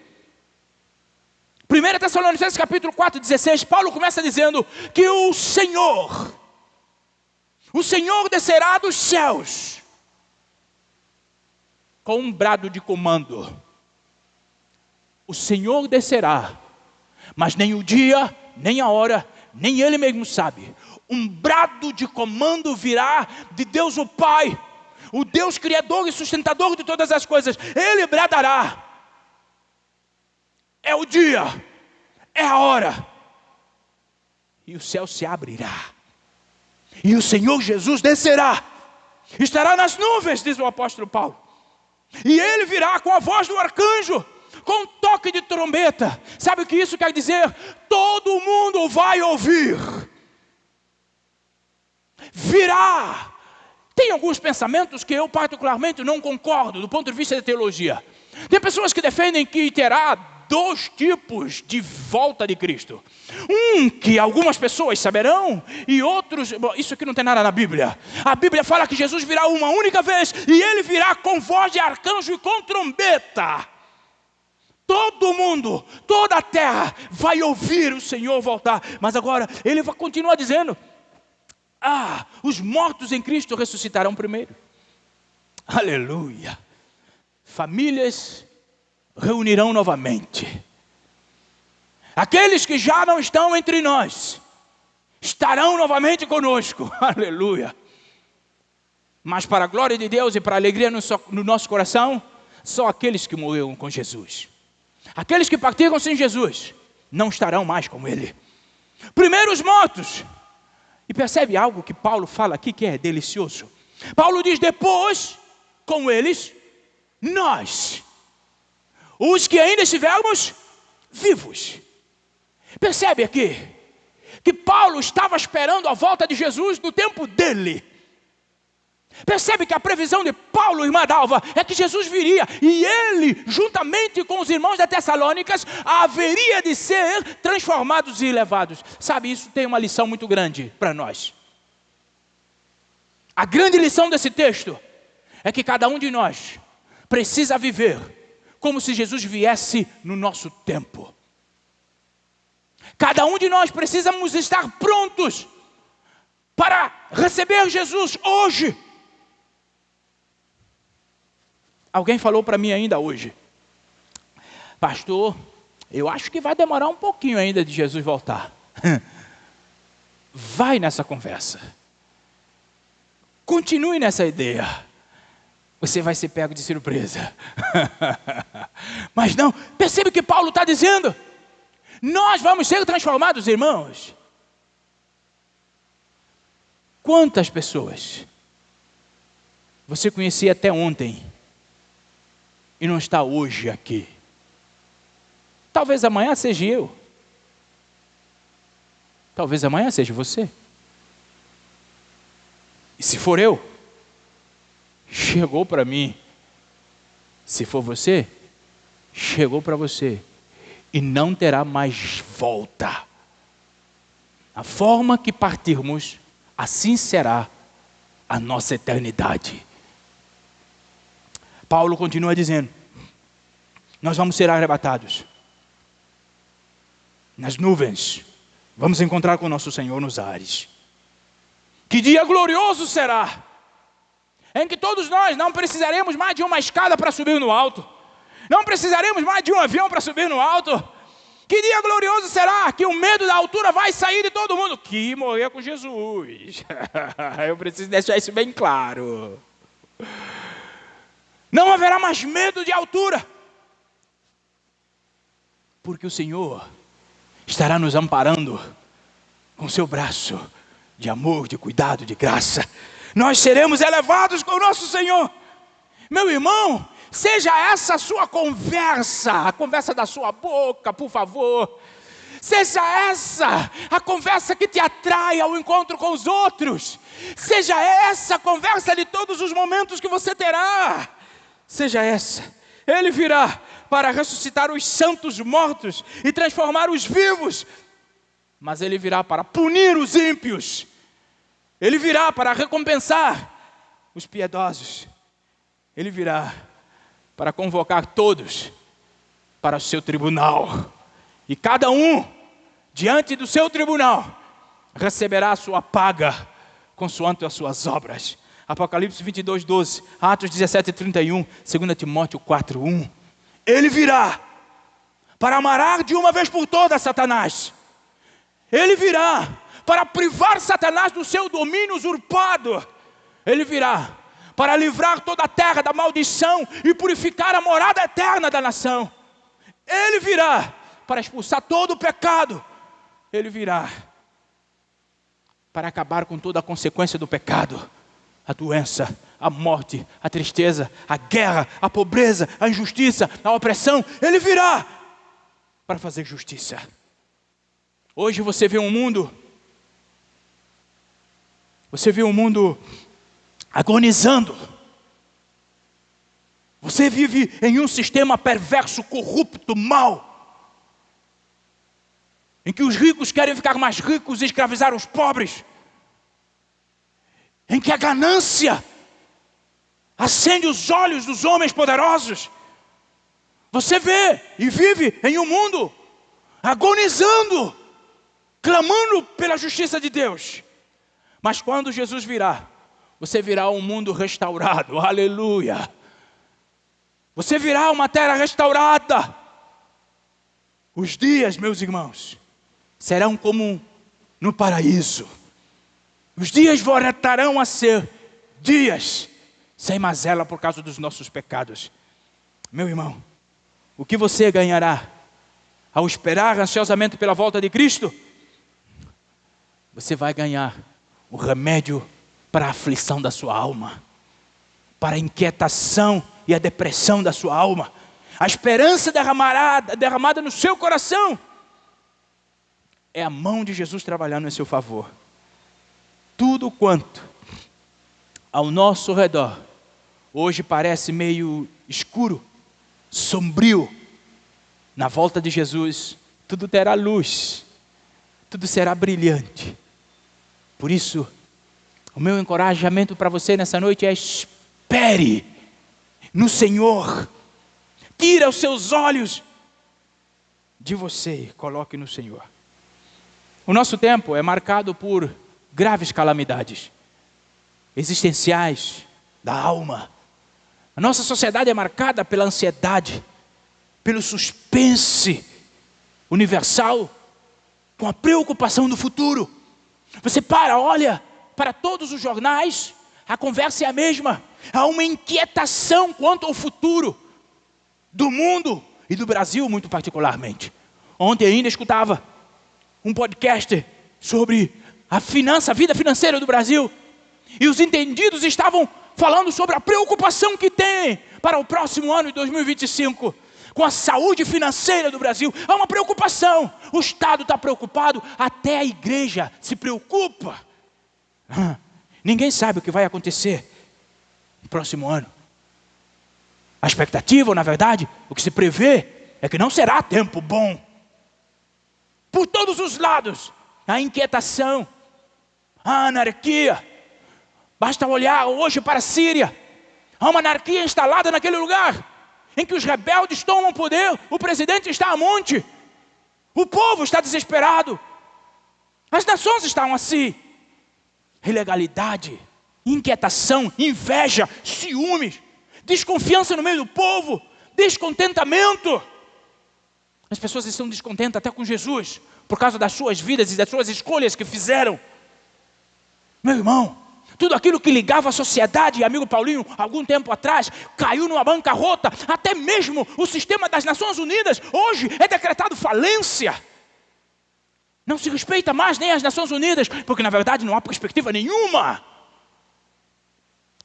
1 Tessalonicenses capítulo 4, 16, Paulo começa dizendo que o Senhor descerá dos céus com um brado de comando. O Senhor descerá, mas nem o dia, nem a hora, nem Ele mesmo sabe. Um brado de comando virá de Deus o Pai, o Deus criador e sustentador de todas as coisas. Ele bradará. É o dia, é a hora, e o céu se abrirá. E o Senhor Jesus descerá, estará nas nuvens, diz o apóstolo Paulo. E Ele virá com a voz do arcanjo, com um toque de trombeta. Sabe o que isso quer dizer? Todo mundo vai ouvir. Virá. Tem alguns pensamentos que eu particularmente não concordo do ponto de vista da teologia. Tem pessoas que defendem que terá 2 tipos de volta de Cristo. Que algumas pessoas saberão, e outros... Bom, isso aqui não tem nada na Bíblia. A Bíblia fala que Jesus virá uma única vez, e Ele virá com voz de arcanjo e com trombeta. Todo mundo, toda a terra vai ouvir o Senhor voltar. Mas agora, Ele vai continuar dizendo: os mortos em Cristo ressuscitarão primeiro. Aleluia. Famílias reunirão novamente. Aqueles que já não estão entre nós estarão novamente conosco. Aleluia. Mas para a glória de Deus e para a alegria no nosso coração, só aqueles que morreram com Jesus. Aqueles que partiram sem Jesus não estarão mais com Ele. Primeiro os mortos. E percebe algo que Paulo fala aqui que é delicioso. Paulo diz: depois, com eles, nós, os que ainda estivermos vivos. Percebe aqui que Paulo estava esperando a volta de Jesus no tempo dele. Percebe que a previsão de Paulo, irmã Dalva, é que Jesus viria, e ele, juntamente com os irmãos da Tessalônicas, haveria de ser transformados e levados. Sabe, isso tem uma lição muito grande para nós. A grande lição desse texto é que cada um de nós precisa viver como se Jesus viesse no nosso tempo. Cada um de nós precisamos estar prontos para receber Jesus hoje. Alguém falou para mim ainda hoje: pastor, eu acho que vai demorar um pouquinho ainda de Jesus voltar. Vai nessa conversa. Continue nessa ideia. Você vai ser pego de surpresa. Mas não, percebe o que Paulo está dizendo? Nós vamos ser transformados, irmãos. Quantas pessoas você conhecia até ontem e não está hoje aqui? Talvez amanhã seja eu. Talvez amanhã seja você. E se for eu, chegou para mim. Se for você, chegou para você. E não terá mais volta. A forma que partirmos, assim será a nossa eternidade. Paulo continua dizendo: nós vamos ser arrebatados nas nuvens, vamos encontrar com o nosso Senhor nos ares. Que dia glorioso será, em que todos nós não precisaremos mais de uma escada para subir no alto, não precisaremos mais de um avião para subir no alto. Que dia glorioso será, que o medo da altura vai sair de todo mundo que morreu com Jesus. Eu preciso deixar isso bem claro. Não haverá mais medo de altura, porque o Senhor estará nos amparando com seu braço de amor, de cuidado, de graça. Nós seremos elevados com o nosso Senhor. Meu irmão, seja essa a sua conversa, a conversa da sua boca, por favor. Seja essa a conversa que te atrai ao encontro com os outros. Seja essa a conversa de todos os momentos que você terá. Seja essa. Ele virá para ressuscitar os santos mortos e transformar os vivos. Mas Ele virá para punir os ímpios. Ele virá para recompensar os piedosos. Ele virá para convocar todos para o seu tribunal. E cada um, diante do seu tribunal, receberá a sua paga, consoante as suas obras. Apocalipse 22, 12, Atos 17, 31, 2 Timóteo 4, 1. Ele virá para amarrar de uma vez por todas Satanás. Ele virá para privar Satanás do seu domínio usurpado. Ele virá para livrar toda a terra da maldição e purificar a morada eterna da nação. Ele virá para expulsar todo o pecado. Ele virá para acabar com toda a consequência do pecado. A doença, a morte, a tristeza, a guerra, a pobreza, a injustiça, a opressão. Ele virá para fazer justiça. Hoje você vê um mundo agonizando. Você vive em um sistema perverso, corrupto, mau, em que os ricos querem ficar mais ricos e escravizar os pobres, em que a ganância acende os olhos dos homens poderosos. Você vê e vive em um mundo agonizando, clamando pela justiça de Deus. Mas quando Jesus virá, você virá um mundo restaurado, aleluia. Você virá uma terra restaurada. Os dias, meus irmãos, serão como no paraíso. Os dias voltarão a ser dias sem mazela por causa dos nossos pecados. Meu irmão, o que você ganhará ao esperar ansiosamente pela volta de Cristo? Você vai ganhar o remédio para a aflição da sua alma, para a inquietação e a depressão da sua alma. A esperança derramada no seu coração é a mão de Jesus trabalhando em seu favor. Tudo quanto ao nosso redor hoje parece meio escuro, sombrio, na volta de Jesus, tudo terá luz, tudo será brilhante. Por isso, o meu encorajamento para você nessa noite é: espere no Senhor. Tira os seus olhos de você e coloque no Senhor. O nosso tempo é marcado por graves calamidades existenciais da alma. A nossa sociedade é marcada pela ansiedade, pelo suspense universal, com a preocupação do futuro. Você olha para todos os jornais, a conversa é a mesma. Há uma inquietação quanto ao futuro do mundo e do Brasil muito particularmente. Ontem ainda escutava um podcast sobre a vida financeira do Brasil. E os entendidos estavam falando sobre a preocupação que tem para o próximo ano de 2025. Com a saúde financeira do Brasil. Há uma preocupação. O Estado está preocupado, até a igreja se preocupa. Ninguém sabe o que vai acontecer no próximo ano. A expectativa, ou na verdade, o que se prevê, é que não será tempo bom. Por todos os lados, a inquietação, a anarquia. Basta olhar hoje para a Síria. Há uma anarquia instalada naquele lugar, em que os rebeldes tomam poder, o presidente está a monte, o povo está desesperado, as nações estão assim. Ilegalidade, inquietação, inveja, ciúmes, desconfiança no meio do povo, descontentamento. As pessoas estão descontentas até com Jesus, por causa das suas vidas e das suas escolhas que fizeram. Meu irmão, tudo aquilo que ligava a sociedade, amigo Paulinho, algum tempo atrás, caiu numa bancarrota. Até mesmo o sistema das Nações Unidas, hoje é decretado falência. Não se respeita mais nem as Nações Unidas, porque na verdade não há perspectiva nenhuma.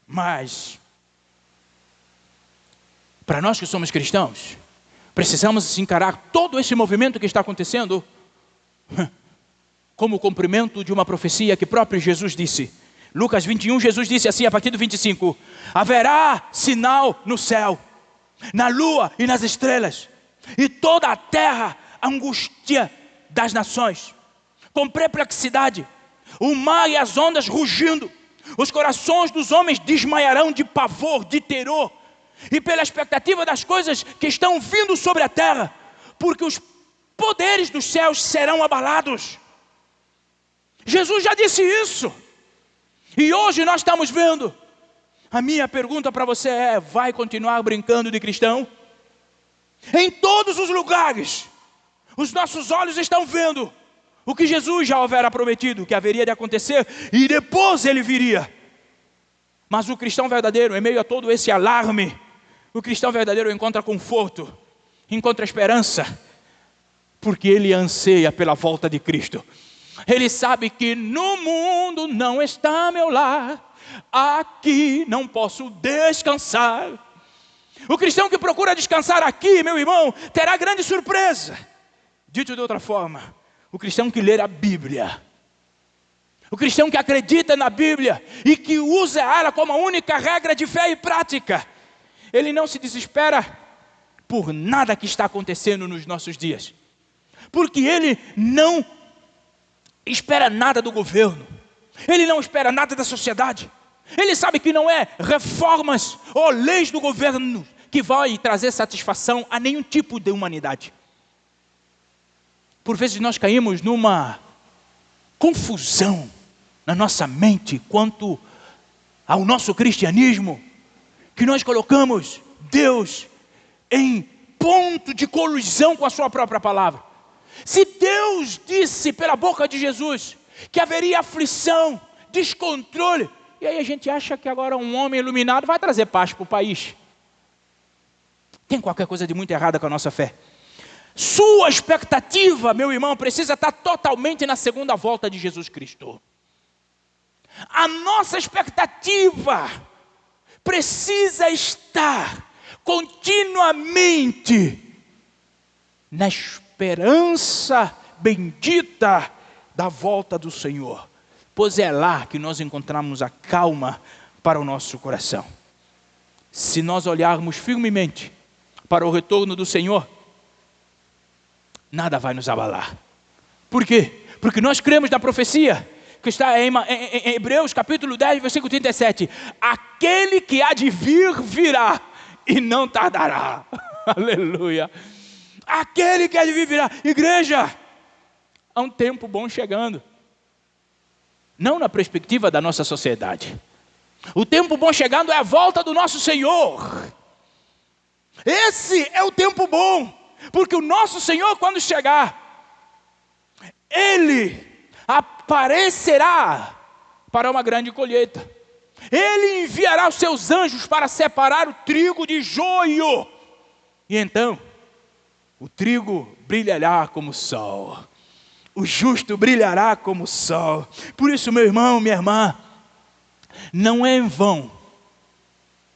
Mas, para nós que somos cristãos, precisamos encarar todo esse movimento que está acontecendo como cumprimento de uma profecia que próprio Jesus disse. Lucas 21, Jesus disse assim, a partir do 25: haverá sinal no céu, na lua e nas estrelas, e toda a terra angústia das nações, com perplexidade, o mar e as ondas rugindo, os corações dos homens desmaiarão de pavor, de terror, e pela expectativa das coisas que estão vindo sobre a terra, porque os poderes dos céus serão abalados. Jesus já disse isso, e hoje nós estamos vendo. A minha pergunta para você é: vai continuar brincando de cristão? Em todos os lugares, os nossos olhos estão vendo o que Jesus já houvera prometido que haveria de acontecer, e depois ele viria. Mas o cristão verdadeiro, em meio a todo esse alarme, o cristão verdadeiro encontra conforto, encontra esperança, porque ele anseia pela volta de Cristo. Ele sabe que no mundo não está meu lar, aqui não posso descansar. O cristão que procura descansar aqui, meu irmão, terá grande surpresa. Dito de outra forma, o cristão que lê a Bíblia, o cristão que acredita na Bíblia e que usa ela como a única regra de fé e prática, ele não se desespera por nada que está acontecendo nos nossos dias, porque ele não espera nada do governo, ele não espera nada da sociedade. Ele sabe que não é reformas ou leis do governo que vai trazer satisfação a nenhum tipo de humanidade. Por vezes nós caímos numa confusão na nossa mente quanto ao nosso cristianismo, que nós colocamos Deus em ponto de colisão com a sua própria palavra. Se Deus disse pela boca de Jesus que haveria aflição, descontrole, e aí a gente acha que agora um homem iluminado vai trazer paz para o país. Tem qualquer coisa de muito errada com a nossa fé. Sua expectativa, meu irmão, precisa estar totalmente na segunda volta de Jesus Cristo. A nossa expectativa precisa estar continuamente na esperança bendita da volta do Senhor, pois é lá que nós encontramos a calma para o nosso coração. Se nós olharmos firmemente para o retorno do Senhor, nada vai nos abalar. Por quê? Porque nós cremos na profecia que está em Hebreus capítulo 10, versículo 37. Aquele que há de vir, virá e não tardará. Aleluia. Aquele que há de vir, virá. Igreja, há um tempo bom chegando. Não na perspectiva da nossa sociedade. O tempo bom chegando é a volta do nosso Senhor. Esse é o tempo bom. Porque o nosso Senhor, quando chegar, Ele aparecerá para uma grande colheita. Ele enviará os seus anjos para separar o trigo de joio. E então, o trigo brilhará como o sol. O justo brilhará como o sol. Por isso, meu irmão, minha irmã, não é em vão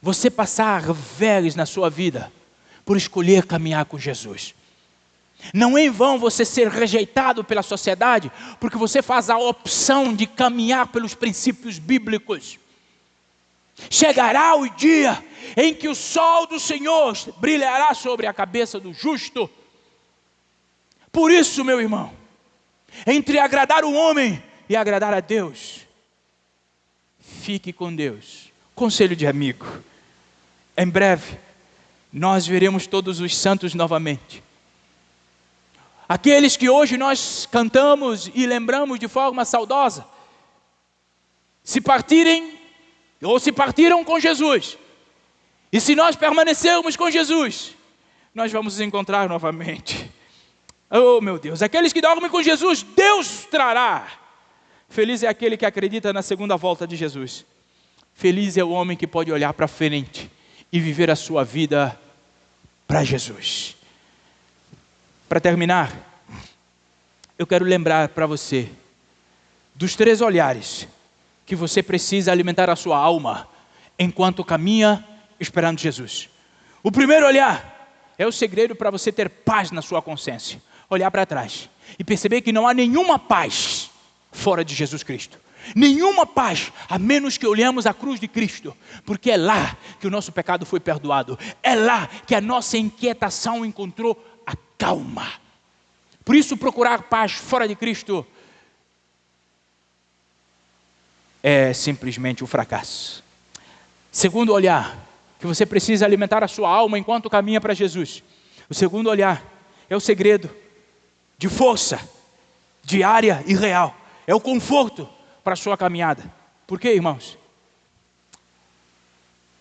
você passar velhos na sua vida por escolher caminhar com Jesus. Não é em vão você ser rejeitado pela sociedade, porque você faz a opção de caminhar pelos princípios bíblicos. Chegará o dia em que o sol do Senhor brilhará sobre a cabeça do justo. Por isso, meu irmão, entre agradar o homem e agradar a Deus, fique com Deus. Conselho de amigo: em breve nós veremos todos os santos novamente. Aqueles que hoje nós cantamos e lembramos de forma saudosa, se partirem ou se partiram com Jesus, e se nós permanecermos com Jesus, nós vamos nos encontrar novamente. Oh meu Deus, aqueles que dormem com Jesus, Deus trará. Feliz é aquele que acredita na segunda volta de Jesus. Feliz é o homem que pode olhar para frente e viver a sua vida para Jesus. Para terminar, eu quero lembrar para você dos 3 olhares que você precisa alimentar a sua alma enquanto caminha esperando Jesus. O primeiro olhar é o segredo para você ter paz na sua consciência. olhar para trás e perceber que não há nenhuma paz fora de Jesus Cristo. Nenhuma paz, a menos que olhemos a cruz de Cristo, porque é lá que o nosso pecado foi perdoado, é lá que a nossa inquietação encontrou a calma. Por isso, procurar paz fora de Cristo é simplesmente um fracasso. Segundo olhar, que você precisa alimentar a sua alma enquanto caminha para Jesus. O segundo olhar é o segredo de força diária e real. É o conforto para a sua caminhada. Por quê, irmãos?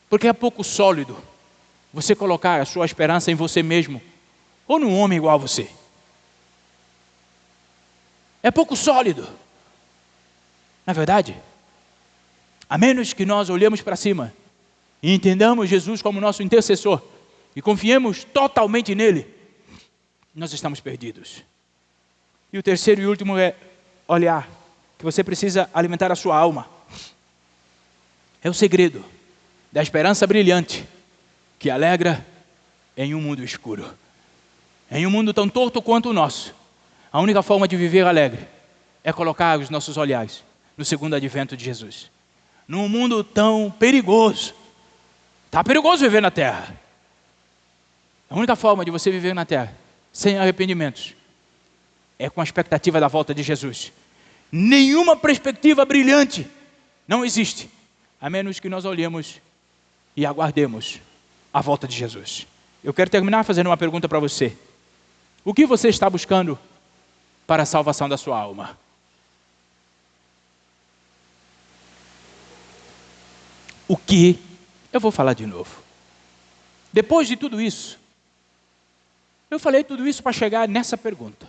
Porque é pouco sólido você colocar a sua esperança em você mesmo ou num homem igual a você. É pouco sólido. Na verdade, a menos que nós olhemos para cima e entendamos Jesus como nosso intercessor e confiemos totalmente nele, nós estamos perdidos. E o terceiro e último é olhar que você precisa alimentar a sua alma. É o segredo da esperança brilhante que alegra em um mundo escuro. Em um mundo tão torto quanto o nosso, a única forma de viver alegre é colocar os nossos olhares no segundo advento de Jesus. Num mundo tão perigoso, está perigoso viver na terra. A única forma de você viver na terra sem arrependimentos é com a expectativa da volta de Jesus. Nenhuma perspectiva brilhante não existe, a menos que nós olhemos e aguardemos a volta de Jesus. Eu quero terminar fazendo uma pergunta para você. O que você está buscando para a salvação da sua alma? O que? Eu vou falar de novo. Depois de tudo isso, eu falei tudo isso para chegar nessa pergunta.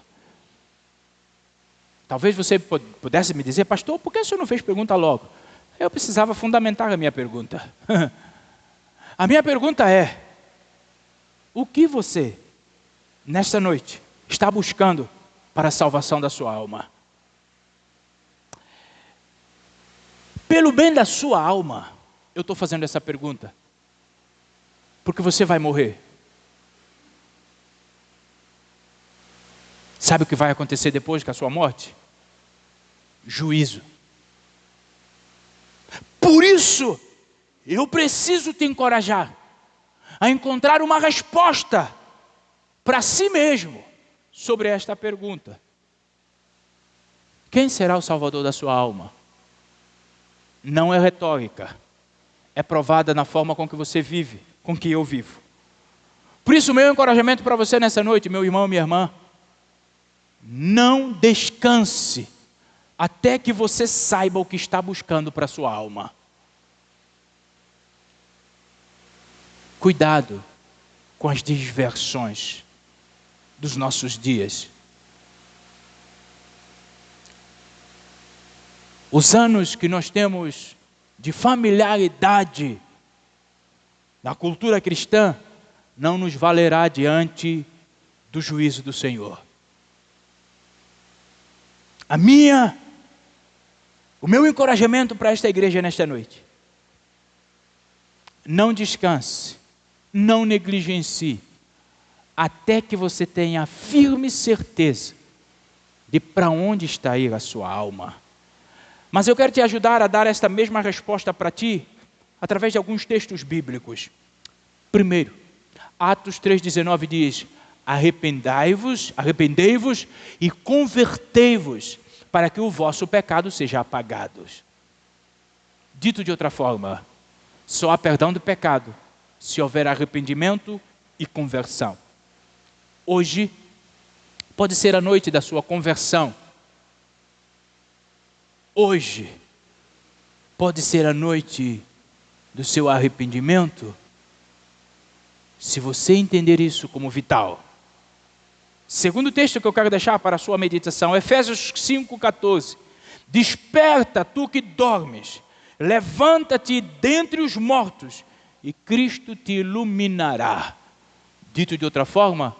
Talvez você pudesse me dizer, pastor, por que o senhor não fez pergunta logo? Eu precisava fundamentar a minha pergunta. A minha pergunta é, o que você, nesta noite, está buscando para a salvação da sua alma? Pelo bem da sua alma, eu estou fazendo essa pergunta. Porque você vai morrer. Sabe o que vai acontecer depois com a sua morte? Juízo. Por isso, eu preciso te encorajar a encontrar uma resposta para si mesmo sobre esta pergunta. Quem será o Salvador da sua alma? Não é retórica. É provada na forma com que você vive, com que eu vivo. Por isso, meu encorajamento para você nessa noite, meu irmão, minha irmã, não descanse até que você saiba o que está buscando para a sua alma. Cuidado com as diversões dos nossos dias. Os anos que nós temos de familiaridade na cultura cristã não nos valerá diante do juízo do Senhor. O meu encorajamento para esta igreja nesta noite: não descanse, não negligencie, até que você tenha a firme certeza de para onde está ir a sua alma. Mas eu quero te ajudar a dar esta mesma resposta para ti, através de alguns textos bíblicos. Primeiro, Atos 3,19 diz, arrependei-vos e convertei-vos, para que o vosso pecado seja apagado. Dito de outra forma, só há perdão do pecado se houver arrependimento e conversão. Hoje pode ser a noite da sua conversão. Hoje pode ser a noite do seu arrependimento, se você entender isso como vital. Segundo texto que eu quero deixar para a sua meditação, Efésios 5,14. Desperta, tu que dormes, levanta-te dentre os mortos, e Cristo te iluminará. Dito de outra forma,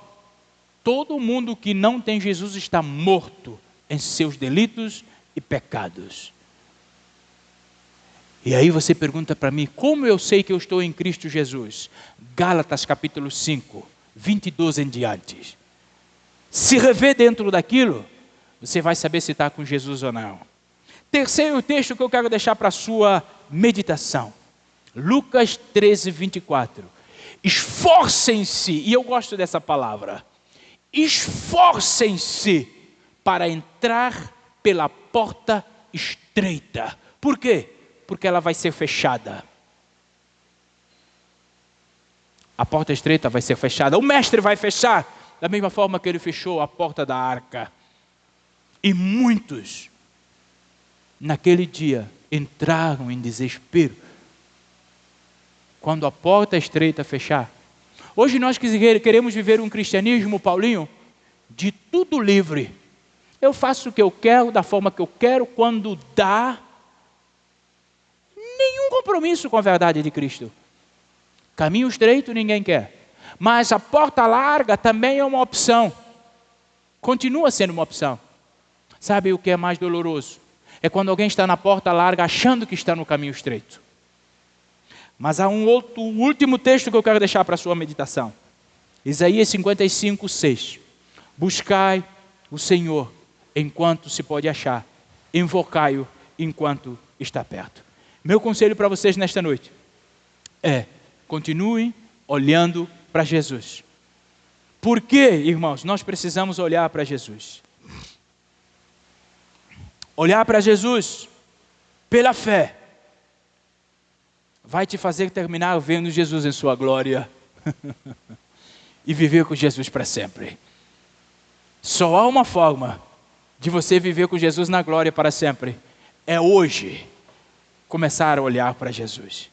todo mundo que não tem Jesus está morto em seus delitos e pecados. E aí você pergunta para mim, como eu sei que eu estou em Cristo Jesus? Gálatas capítulo 5, 22 em diante. se rever dentro daquilo, você vai saber se está com Jesus ou não. Terceiro texto que eu quero deixar para a sua meditação. Lucas 13, 24. Esforcem-se, e eu gosto dessa palavra, esforcem-se para entrar pela porta estreita. Por quê? Porque ela vai ser fechada. A porta estreita vai ser fechada. O mestre vai fechar da mesma forma que ele fechou a porta da arca. E muitos, naquele dia, entraram em desespero quando a porta estreita fechar. Hoje nós queremos viver um cristianismo, Paulinho, de tudo livre. Eu faço o que eu quero, da forma que eu quero, quando dá. Nenhum compromisso com a verdade de Cristo. Caminho estreito ninguém quer. Mas a porta larga também é uma opção. Continua sendo uma opção. Sabe o que é mais doloroso? É quando alguém está na porta larga achando que está no caminho estreito. Mas há um último texto que eu quero deixar para a sua meditação. Isaías 55, 6. Buscai o Senhor enquanto se pode achar. Invocai-o enquanto está perto. Meu conselho para vocês nesta noite é: continuem olhando para Jesus. Por quê, irmãos? Nós precisamos olhar para Jesus. Olhar para Jesus pela fé vai te fazer terminar vendo Jesus em sua glória e viver com Jesus para sempre. Só há uma forma de você viver com Jesus na glória para sempre. É hoje começar a olhar para Jesus.